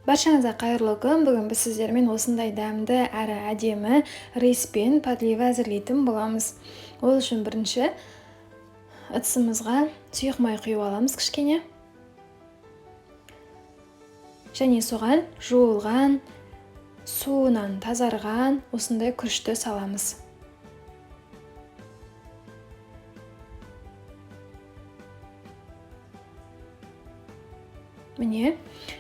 Баршаңызға қайырлы күн. Бүгін біз сіздермен осындай дәмді әрі әдемі риспен подлива әзірлейтін боламыз. Ол үшін бірінші ыдысымызға сұйық май құйып аламыз кішкене. Және соған жуылған, суынан тазарған осындай күрішті саламыз. Міне,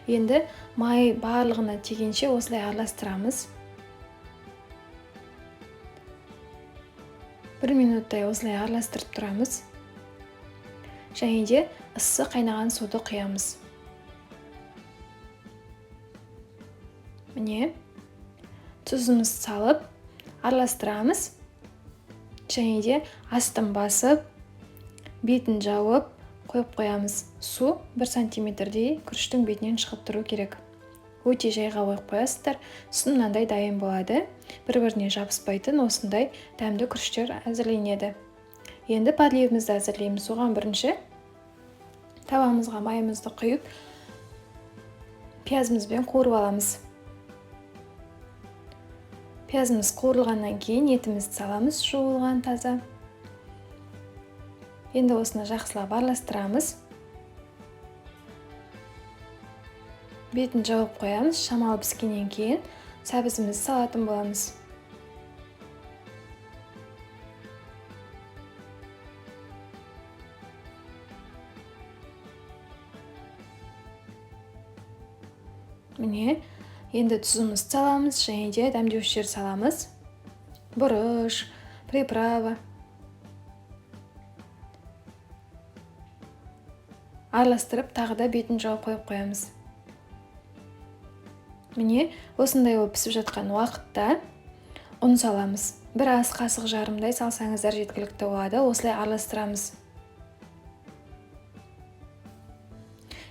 енді май барлығына тигенше осылай араластырамыз. 1 минуттай осылай араластырып тұрамыз. Және де ыссы қайнаған суды құямыз. Міне, тұзымыз салып араластырамыз. Және де астын басып, бетін жауып қойып қоямыз. Су 1 сантиметрдей күріштің бетінен шығып тұру керек. Өте жайға қойып қоясыздар. Сосын мынандай дайын болады. Бір-біріне жабыспайтын осындай дәмді күріштер әзірленеді. Енді подливамызды әзірлейміз. Соған бірінші табамызға майымызды құйып, пиязымызбен қуырып аламыз. Пиязымыз қуырылғаннан кейін етімізді саламыз, жуылған таза. Енді осыны жақсылап араластырамыз. Бетін жауып қоямыз. Шамалы піскеннен кейін сәбізімізді салатын боламыз. Міне, енді тұзымызды саламыз, және де дәмдеушілер саламыз. Бұрыш, приправа. Араластырып, тағы да бетін жауып қойып қоямыз. Міне, осындай болып пісіп жатқан уақытта ұн саламыз. 1 ас қасық жарымдай салсаңыздар жеткілікті болады. Осылай араластырамыз.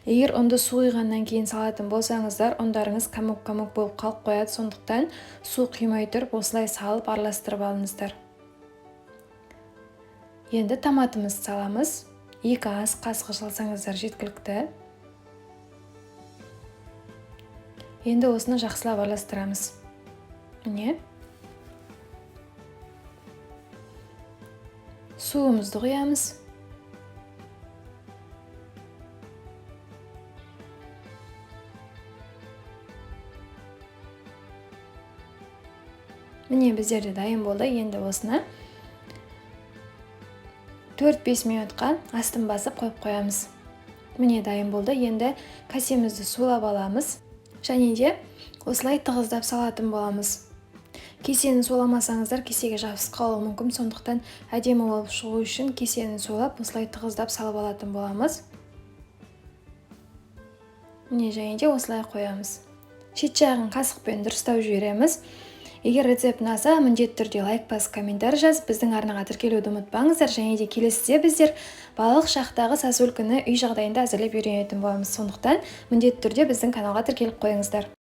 Егер ұнды су құйғаннан кейін салатын болсаңыздар, ұндарыңыз комок-комок болып қалып қояды. Сондықтан су құймай тұрып, осылай салып араластырып алыңыздар. Енді томатымызды саламыз. 2 ас қасық салсаңыздар жеткілікті. Енді осыны жақсылап араластырамыз. Міне. Суымызды құямыз. Міне, біздерде дайын болды. Енді осыны 4-5 минутқа астын басып қойып қоямыз. Міне, дайын болды. Енді касемізді сулап аламыз. Және де осылай тығыздап салатын боламыз. Кесені суламасаңыздар, кесеге жабысып қалуы мүмкін. Сондықтан әдемі болып шығу үшін кесені сулап, осылай тығыздап салып алатын боламыз. Міне, және де осылай қоямыз. Шет жағын қасықпен дұрыстап жібереміз. Егер рецепт ұнаса, міндетті түрде лайк басып, комментарий жазып, біздің арнаға тіркелуді ұмытпаңыздар. Және де келесіде біздер балалық шақтағы сәсөл күні үй жағдайында әзірлеп үйренетін боламыз. Сондықтан міндетті түрде біздің каналға тіркеліп қойыңыздар.